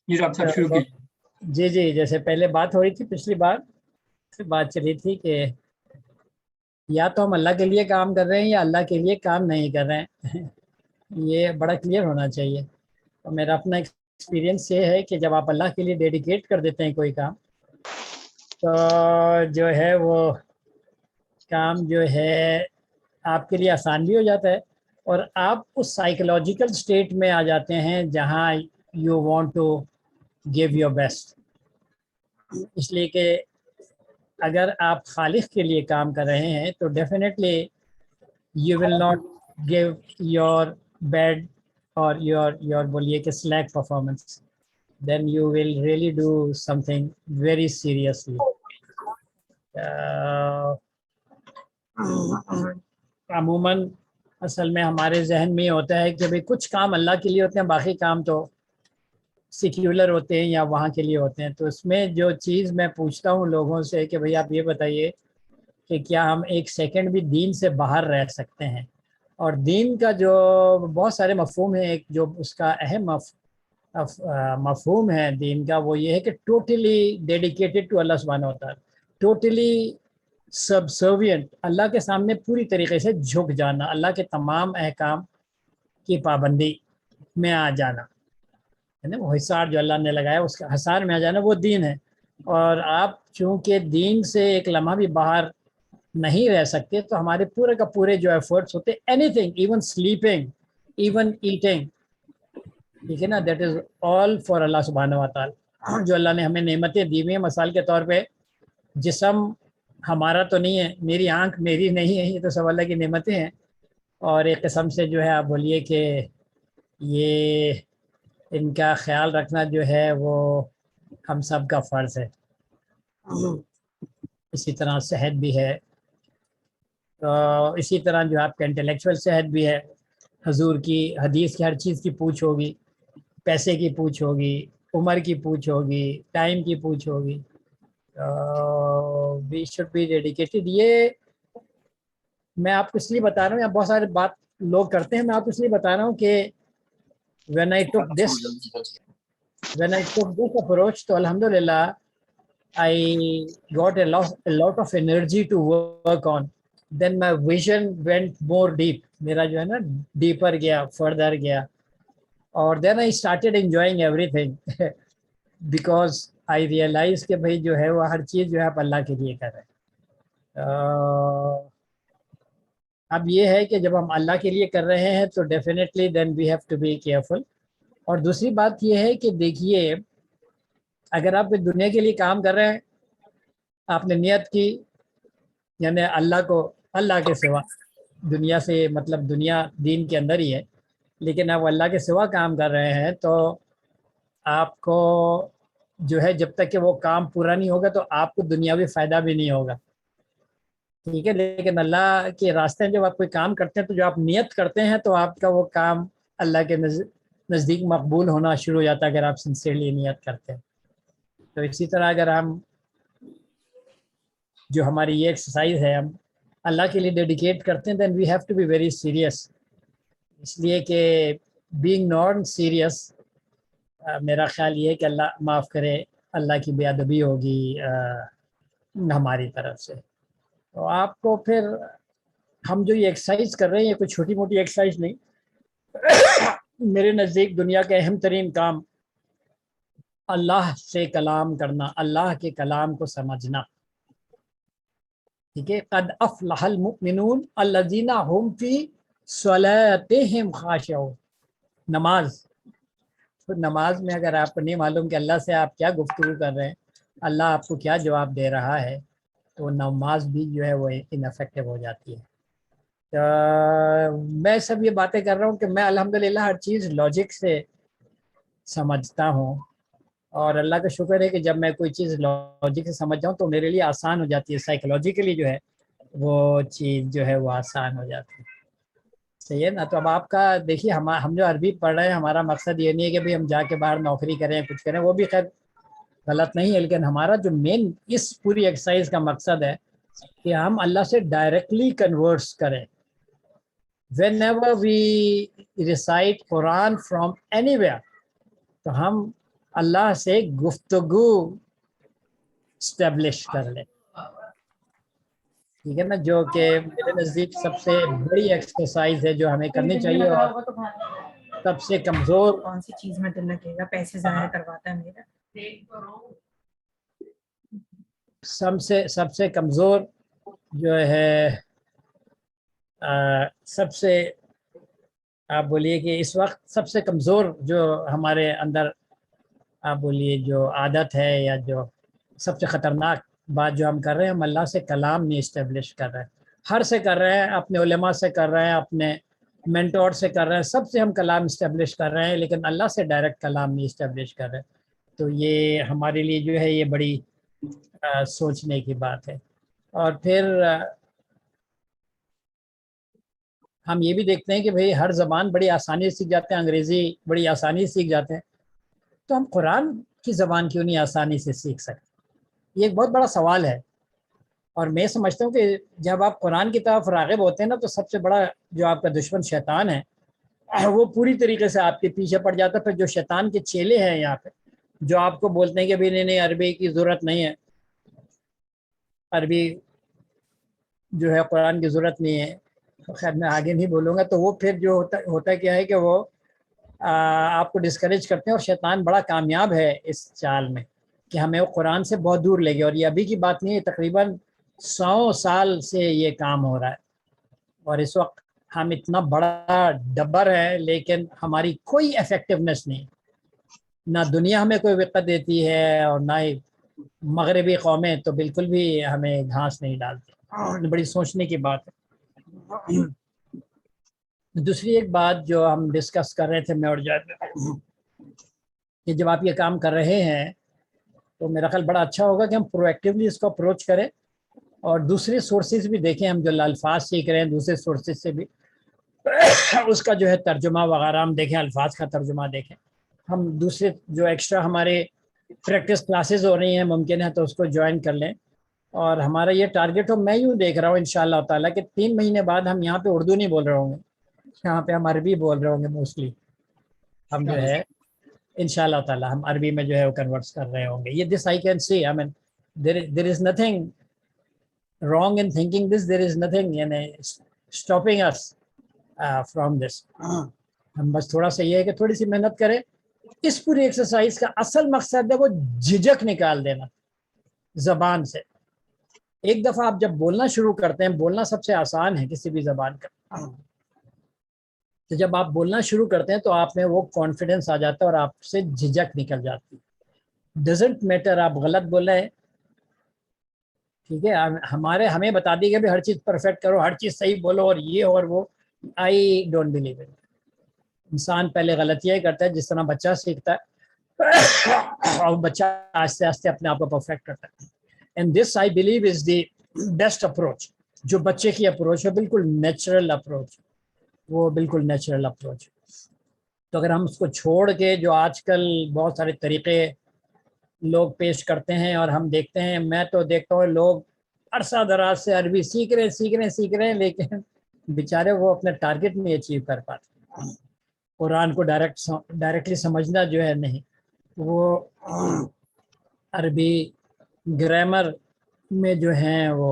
یہ ڈاکٹر صاحب شروع کیجیے۔ جی جی، جیسے پہلے بات ہو رہی تھی، پچھلی بار سے بات چلی تھی کہ یا تو ہم اللہ کے لیے کام کر رہے ہیں یا اللہ کے لیے کام نہیں کر رہے ہیں یہ بڑا کلیئر ہونا چاہیے۔ اور میرا اپنا ایکسپیرینس یہ ہے کہ جب آپ اللہ کے لیے ڈیڈیکیٹ کر دیتے ہیں کوئی کام، تو جو ہے وہ کام جو ہے آپ کے لیے آسان بھی ہو جاتا ہے، اور آپ اس سائیکولوجیکل اسٹیٹ میں آ جاتے ہیں جہاں you want to give your best. اس لیے کہ اگر آپ خالق کے لیے کام کر رہے ہیں تو definitely you will not give your bed اور یور بولیے کہ slack performance, then you will really do something very seriously. عموماً اصل میں ہمارے ذہن میں یہ ہوتا ہے کہ بھئی کچھ کام اللہ کے لیے ہوتے ہیں، باقی کام تو سیکیولر ہوتے ہیں یا وہاں کے لیے ہوتے ہیں۔ تو اس میں جو چیز میں پوچھتا ہوں لوگوں سے کہ بھئی آپ یہ بتائیے کہ کیا ہم ایک سیکنڈ بھی دین سے باہر رہ سکتے ہیں؟ اور دین کا جو بہت سارے مفہوم ہیں، ایک جو اس کا اہم مفہوم ہے دین کا، وہ یہ ہے کہ ٹوٹلی ڈیڈیکیٹڈ ٹو اللہ سبحانہ و تعالیٰ، ٹوٹلی سبسروینٹ، اللہ کے سامنے پوری طریقے سے جھک جانا، اللہ کے تمام احکام کی پابندی میں آ جانا ہے نا، وہ حصار جو اللہ نے لگایا اس کا حصار میں آ جانا، وہ دین ہے۔ اور آپ چونکہ دین سے ایک لمحہ بھی باہر نہیں رہ سکتے، تو ہمارے پورے کا پورے جو ایفرٹس ہوتے، any thing, even sleeping, even eating, ٹھیک ہے نا، دیٹ از آل فار اللہ سبحانہ و تعالیٰ۔ جو اللہ نے ہمیں نعمتیں دی ہوئی ہیں، مثال کے طور پہ جسم ہمارا تو نہیں ہے، میری آنکھ میری نہیں ہے، یہ تو سب اللہ کی نعمتیں ہیں، اور ایک قسم سے جو ہے آپ بولیے کہ یہ ان کا خیال رکھنا جو ہے وہ ہم سب کا فرض ہے۔ اسی طرح صحت بھی ہے، تو اسی طرح جو آپ کا انٹلیکچوئل صحت بھی ہے، حضور کی حدیث کی ہر چیز کی پوچھ ہوگی، پیسے کی پوچھ ہوگی، عمر کی پوچھ ہوگی، ٹائم کی پوچھ ہوگی۔ We should be dedicated. یہ میں آپ کو اس لیے بتا رہا ہوں، یا بہت سارے بات لوگ کرتے ہیں، میں آپ کو اس لیے بتا رہا ہوں کہ when I took this approach, تو الحمدللہ I got a lot of energy to work on. Then my vision went more deep. میرا جو ہے نا ڈیپر گیا، فردر گیا، اور then I started enjoying everything because I realized کہ بھائی جو ہے وہ ہر چیز جو ہے آپ اللہ کے لیے کر رہے ہیں۔ اب یہ ہے کہ جب ہم اللہ کے لیے کر رہے ہیں تو definitely then we have to be careful. اور دوسری بات یہ ہے کہ دیکھیے، اگر آپ دنیا کے لیے کام کر رہے ہیں، آپ نے نیت کی یعنی اللہ کو، اللہ کے سوا دنیا سے مطلب دنیا دین کے اندر ہی ہے، لیکن آپ اللہ کے سوا کام کر رہے ہیں، تو آپ کو جو ہے جب تک کہ وہ کام پورا نہیں ہوگا تو آپ کو دنیاوی فائدہ بھی نہیں ہوگا، ٹھیک ہے۔ لیکن اللہ کے راستے میں جب آپ کوئی کام کرتے ہیں تو جو آپ نیت کرتے ہیں تو آپ کا وہ کام اللہ کے نزدیک مقبول ہونا شروع ہو جاتا ہے، اگر آپ سنسیئرلی نیت کرتے ہیں۔ تو اسی طرح اگر ہم جو ہماری یہ ایکسرسائز ہے ہم اللہ کے لیے ڈیڈیکیٹ کرتے ہیں، then we have to be very serious, اس لیے کہ بینگ نان سیریس، میرا خیال یہ ہے کہ اللہ معاف کرے، اللہ کی بے ادبی ہوگی ہماری طرف سے۔ تو آپ کو پھر ہم جو یہ ایکسرسائز کر رہے ہیں، یہ کوئی چھوٹی موٹی ایکسرسائز نہیں، میرے نزدیک دنیا کا اہم ترین کام اللہ سے کلام کرنا، اللہ کے کلام کو سمجھنا، ٹھیک ہے۔ قد افلح المؤمنون الذین هم فی صلاتهم خاشعون، نماز، تو نماز میں اگر آپ کو نہیں معلوم کہ اللہ سے آپ کیا گفتگو کر رہے ہیں، اللہ آپ کو کیا جواب دے رہا ہے، تو نماز بھی جو ہے وہ انفیکٹو ہو جاتی ہے۔ میں سب یہ باتیں کر رہا ہوں کہ میں الحمدللہ ہر چیز لاجک سے سمجھتا ہوں، اور اللہ کا شکر ہے کہ جب میں کوئی چیز لاجک سے سمجھ جاؤں تو میرے لیے آسان ہو جاتی ہے، سائیکولوجیکلی جو ہے وہ چیز جو ہے وہ آسان ہو جاتی ہے، صحیح ہے نا۔ تو اب آپ کا دیکھیے، ہم جو عربی پڑھ رہے ہیں، ہمارا مقصد یہ نہیں ہے کہ بھئی ہم جا کے باہر نوکری کریں، کچھ کریں، وہ بھی خیر غلط نہیں ہے، لیکن ہمارا جو مین اس پوری ایکسرسائز کا مقصد ہے کہ ہم اللہ سے ڈائریکٹلی کنورس کریں۔ whenever we recite Quran from anywhere، تو ہم اللہ سے گفتگو اسٹیبلش کر لیں، ٹھیک ہے نا، جو کہ میرے نزدیک سب سے بڑی ایکسرسائز ہے جو ہمیں کرنی چاہیے. اور سب سے کمزور کون سی چیز میں دل لگے گا، پیسے ضائع کرواتا ہے میرا. سب سے کمزور جو ہے سب سے آپ بولیے کہ اس وقت سب سے کمزور جو ہمارے اندر آپ بولیے جو عادت ہے یا جو سب سے خطرناک بات جو ہم کر رہے ہیں، ہم اللہ سے کلام نہیں اسٹیبلش کر رہے ہیں. ہر سے کر رہے ہیں، اپنے علماء سے کر رہے ہیں، اپنے مینٹور سے کر رہے ہیں، سب سے ہم کلام اسٹیبلش کر رہے ہیں، لیکن اللہ سے ڈائریکٹ کلام نہیں اسٹیبلش کر رہے. تو یہ ہمارے لیے جو ہے یہ بڑی سوچنے کی بات ہے. اور پھر ہم یہ بھی دیکھتے ہیں کہ بھئی ہر زبان بڑی آسانی سے سیکھ جاتے ہیں، انگریزی بڑی آسانی سے سیکھ جاتے ہیں، تو ہم قرآن کی زبان کیوں نہیں آسانی سے سیکھ سکتے؟ یہ ایک بہت بڑا سوال ہے. اور میں سمجھتا ہوں کہ جب آپ قرآن کی طرف راغب ہوتے ہیں نا، تو سب سے بڑا جو آپ کا دشمن شیطان ہے وہ پوری طریقے سے آپ کے پیچھے پڑ جاتا ہے. پھر جو شیطان کے چیلے ہیں یہاں پہ جو آپ کو بولتے ہیں کہ بھی نہیں عربی کی ضرورت نہیں ہے، عربی جو ہے قرآن کی ضرورت نہیں ہے، خیر میں آگے نہیں بولوں گا. تو وہ پھر جو ہوتا کیا ہے کہ وہ آپ کو ڈسکریج کرتے ہیں. اور شیطان بڑا کامیاب ہے اس چال میں کہ ہمیں وہ قرآن سے بہت دور لے گئے. اور یہ ابھی کی بات نہیں ہے، تقریباً 100 سال سے یہ کام ہو رہا ہے. اور اس وقت ہم اتنا بڑا ڈبر ہے لیکن ہماری کوئی افیکٹونیس نہیں، نہ دنیا ہمیں کوئی وقت دیتی ہے اور نہ ہی مغربی قومیں تو بالکل بھی ہمیں گھاس نہیں ڈالتی. بڑی سوچنے کی بات ہے. دوسری ایک بات جو ہم ڈسکس کر رہے تھے میں اور جائے کہ جب آپ یہ کام کر رہے ہیں تو میرا خیال بڑا اچھا ہوگا کہ ہم پرو ایکٹیولی اس کو اپروچ کریں اور دوسرے سورسز بھی دیکھیں. ہم جو الفاظ سیکھ رہے ہیں دوسرے سورسز سے بھی اس کا جو ہے ترجمہ وغیرہ ہم دیکھیں، الفاظ کا ترجمہ دیکھیں. ہم دوسرے جو ایکسٹرا ہمارے پریکٹس کلاسز ہو رہی ہیں ممکن ہے تو اس کو جوائن کر لیں. اور ہمارا یہ ٹارگیٹ ہو، میں یوں دیکھ رہا ہوں انشاءاللہ تعالیٰ کہ 3 مہینے بعد ہم یہاں پہ اردو نہیں بول رہے ہوں گے، یہاں پہ ہم عربی بول رہے ہوں گے. موسٹلی ہم جو ہے انشاءاللہ تعالیٰ ہم عربی میں جو ہے وہ کنورٹس کر رہے ہوں گے. یہ this I can see, I mean there is nothing wrong in thinking this, there is nothing stopping us from this. ہم بس تھوڑا سا یہ ہے کہ تھوڑی سی محنت کریں. اس پوری ایکسرسائز کا اصل مقصد ہے وہ جھجک نکال دینا زبان سے. ایک دفعہ آپ جب بولنا شروع کرتے ہیں، بولنا سب سے آسان ہے کسی بھی زبان کا، تو جب آپ بولنا شروع کرتے ہیں تو آپ میں وہ کانفیڈنس آ جاتا ہے اور آپ سے جھجک نکل جاتی. ڈزنٹ میٹر آپ غلط بول رہے ہیں، ٹھیک ہے، ہمیں بتا دی گیا بھی ہر چیز پرفیکٹ کرو، ہر چیز صحیح بولو اور یہ اور وہ. I don't believe it. انسان پہلے غلطیاں ہی کرتا ہے جس طرح بچہ سیکھتا ہے اور بچہ آہستہ آہستہ اپنے آپ کو پرفیکٹ کرتا ہے. And this I believe is the best approach. جو بچے کی اپروچ ہے بالکل نیچرل اپروچ، وہ بالکل نیچرل اپروچ. تو اگر ہم اس کو چھوڑ کے جو آج کل بہت سارے طریقے لوگ پیش کرتے ہیں اور ہم دیکھتے ہیں، میں تو دیکھتا ہوں لوگ عرصہ دراز سے عربی سیکھ رہے ہیں لیکن بیچارے وہ اپنے ٹارگٹ نہیں اچیو کر پاتے. قرآن کو ڈائریکٹلی سمجھنا جو ہے نہیں، وہ عربی گرامر میں جو ہیں وہ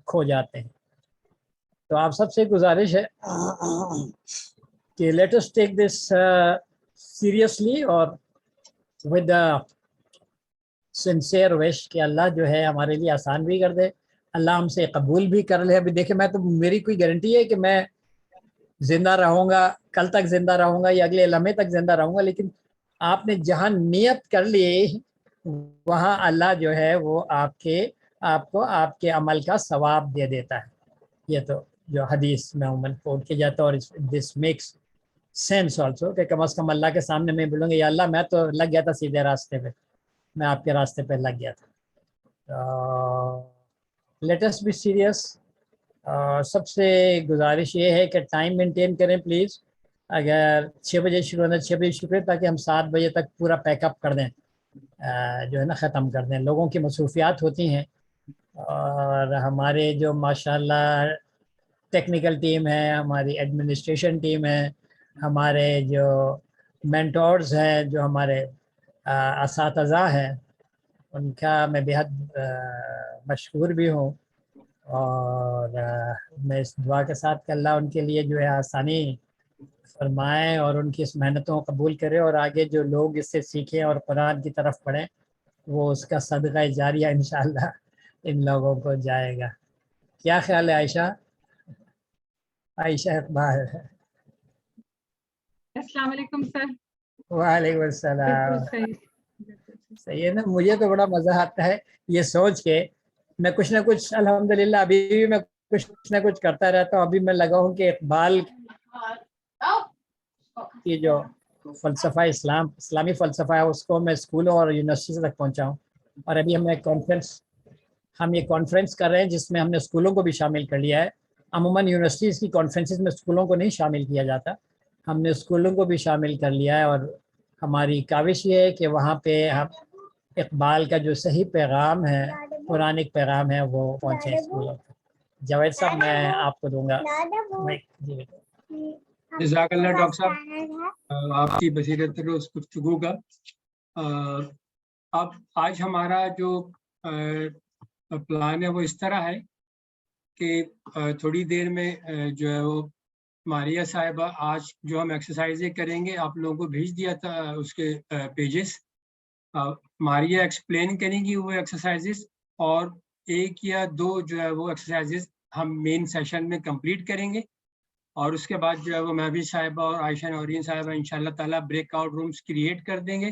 کھو جاتے ہیں. تو آپ سب سے گزارش ہے کہ let us take this seriously اور ود سنسیئر وش کہ اللہ جو ہے ہمارے لیے آسان بھی کر دے، اللہ ہم سے قبول بھی کر لے. ابھی دیکھیں میں تو میری کوئی گارنٹی ہے کہ میں زندہ رہوں گا، کل تک زندہ رہوں گا یا اگلے لمحے تک زندہ رہوں گا، لیکن آپ نے جہاں نیت کر لی وہاں اللہ جو ہے وہ آپ کو آپ کے عمل کا ثواب دے دیتا ہے. یہ تو جو حدیث میں عموماً کوٹ کیا جاتا ہے، اور دس میکس سینس آلسو کہ کم از کم اللہ کے سامنے میں بولوں گا یا اللہ میں تو لگ گیا تھا سیدھے راستے پہ، میں آپ کے راستے پہ لگ گیا تھا. Let us be serious. سب سے گزارش یہ ہے کہ ٹائم مینٹین کریں پلیز. اگر 6 بجے شروع ہونا 6 بجے شروع کریں تاکہ ہم 7 بجے تک پورا پیک اپ کر دیں، جو ہے نا ختم کر دیں. لوگوں کی مصروفیات ہوتی ہیں اور ہمارے جو ماشاءاللہ ٹیکنیکل ٹیم ہے، ہماری ایڈمنسٹریشن ٹیم ہے، ہمارے جو مینٹورز ہیں، جو ہمارے اساتذہ ہیں ان کا میں بہت مشکور بھی ہوں، اور میں اس دعا کے ساتھ کہ اللہ ان کے لیے جو ہے آسانی فرمائے اور ان کی اس محنتوں کو قبول کرے، اور آگے جو لوگ اس سے سیکھیں اور قرآن کی طرف پڑھیں وہ اس کا صدقہ جاریہ انشاءاللہ ان لوگوں کو جائے گا۔ کیا خیال ہے عائشہ؟ عائشہ اقبال۔ السلام علیکم سر۔ وعلیکم السلام۔ بالکل صحیح۔ صحیح ہے نا، مجھے تو بڑا مزہ آتا ہے یہ سوچ کے، میں کچھ نہ کچھ الحمدللہ ابھی بھی میں کچھ نہ کچھ کرتا رہتا ہوں۔ ابھی میں لگا ہوں کہ اقبال کی جو فلسفہ اسلامی فلسفہ ہے اس کو میں اسکولوں اور یونیورسٹی تک پہنچاؤں، اور ابھی ہم یہ کانفرنس کر رہے ہیں جس میں ہم نے اسکولوں کو بھی شامل کر لیا ہے۔ عموماً یونیورسٹیز کی کانفرنسز میں اسکولوں کو نہیں شامل کیا جاتا، ہم نے اسکولوں کو بھی شامل کر لیا ہے، اور ہماری کاوش یہ ہے کہ وہاں پہ ہم اقبال کا جو صحیح پیغام ہے، قرآنک پیغام ہے، وہ پہنچے اسکولوں تک۔ جاوید صاحب میں آپ کو دوں گا جی۔ جزاک اللہ ڈاکٹر صاحب آپ کی بصیرت پر اس گفتگو کا۔ اب آج ہمارا جو پلان ہے وہ اس طرح ہے کہ تھوڑی دیر میں جو ہے وہ ماریہ صاحبہ آج جو ہم ایکسرسائزیں کریں گے آپ لوگوں کو بھیج دیا تھا اس کے پیجز، ماریہ ایکسپلین کریں گی وہ ایکسرسائزز، اور ایک یا دو جو ہے وہ ایکسرسائزز ہم مین سیشن میں کمپلیٹ کریں گے، اور اس کے بعد جو ہے وہ مہوی صاحبہ اور عائشہ نورین صاحبہ انشاءاللہ تعالیٰ بریک آؤٹ رومز کریٹ کر دیں گے،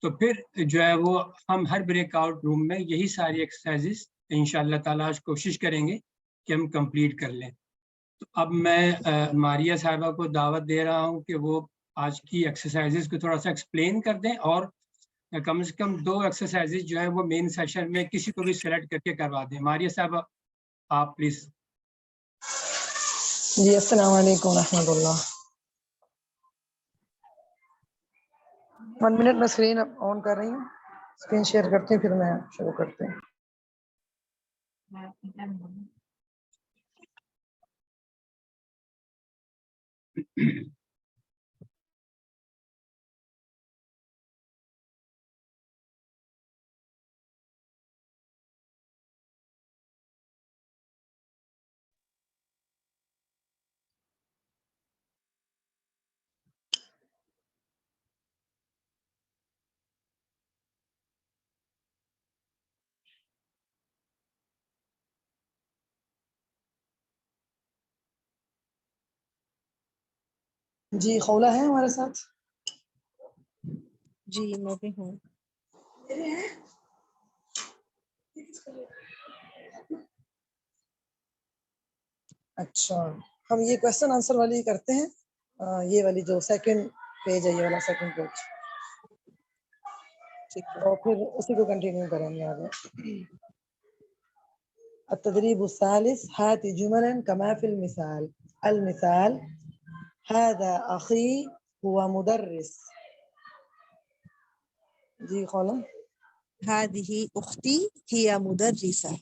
تو پھر جو ہے وہ ہم ہر بریک آؤٹ روم میں یہی ساری ایکسرسائزز انشاءاللہ تعالیٰ آج کوشش کریں گے کہ ہم کمپلیٹ کر لیں۔ تو اب میں ماریہ صاحبہ کو دعوت دے رہا ہوں کہ وہ آج کی ایکسرسائزز کو تھوڑا سا ایکسپلین کر دیں، اور کم سے کم دو ایکسرسائزز جو ہیں وہ مین سیشن میں کسی کو بھی سلیکٹ کر کے کروا دیں۔ ماریہ صاحبہ آپ پلیز۔ جی السلام علیکم ورحمۃ اللہ۔ 1 منٹ میں اسکرین آن کر رہی ہوں، اسکرین شیئر کرتے ہیں پھر میں شروع کرتے ہیں۔ جی خولہ ہے ہمارے ساتھ؟ جی میں بھی ہوں۔ اچھا، ہم یہ کویشچن آنسر والی کرتے ہیں، یہ والی جو سیکنڈ پیج ہے، یہ والا سیکنڈ پیج، ٹھیک ہے۔ اور پھر اسی کو کنٹینیو کریں گے آگے۔ التدريب الثالث هات جملا كما في المثال۔ المثال هذا أخي هو مدرس۔ جی خولہ۔ هذه أختي هي مدرسة۔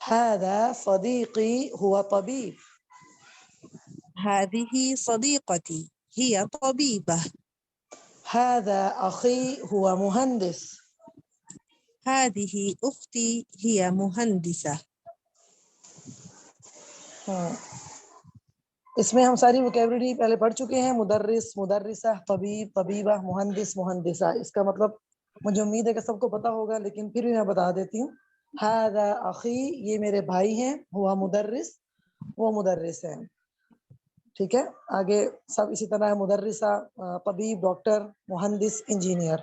هذا صديقي هو طبيب۔ هذه صديقتي هي طبيبة۔ هذا أخي هو مهندس۔ هذه أختي هي مهندسة۔ اس میں ہم ساری ووکیبلری پہلے پڑھ چکے ہیں، مدرس، مدرسہ، طبیب، طبیبہ، مہندس، مہندسہ۔ اس کا مطلب مجھے امید ہے کہ سب کو پتہ ہوگا، لیکن پھر بھی میں بتا دیتی ہوں۔ ھذا اخی، یہ میرے بھائی ہیں، ہوا مدرس، وہ مدرس ہیں، ٹھیک ہے۔ آگے سب اسی طرح ہے، مدرسہ، طبیب، ڈاکٹر، مہندس، انجینئر۔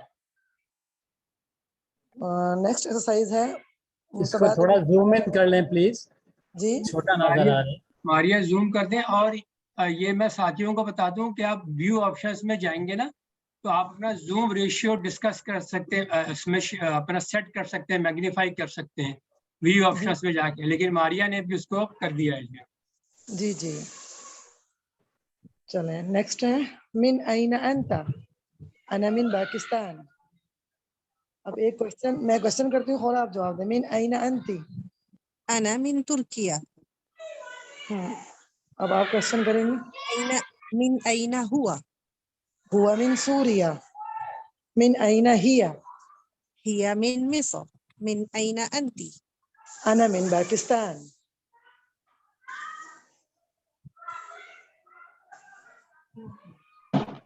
نیکسٹ ایکسرسائز ہے اس کو تھوڑا زوم ان کر لیں پلیز، جی چھوٹا نظر آ رہا ہے۔ ماریہ زوم کر دیں، اور یہ میں ساتھیوں کو بتا دوں کہ آپ ویو آپشنز میں جائیں گے نا، تو آپ اپنا زوم ریشیو ڈسکس کر سکتے ہیں، اس میں اپنا سیٹ کر سکتے ہیں، میگنیفائی کر سکتے ہیں ویو آپشنز میں جا کے، لیکن ماریہ نے بھی اس کو کر دیا ہے۔ جی جی چلیں نیکسٹ ہے، من این انت؟ انا من پاکستان۔ اب ایک کوشچن میں کوشچن کرتی ہوں، خورا آپ جواب دیں۔ من این انتی؟ أنا من تركيا۔ اب آپ کوشچن کریں گے۔ من أين هو؟ ہوا من سوریا۔ من أين هي؟ هي من مصر. من أين أنت؟ أنا من باكستان.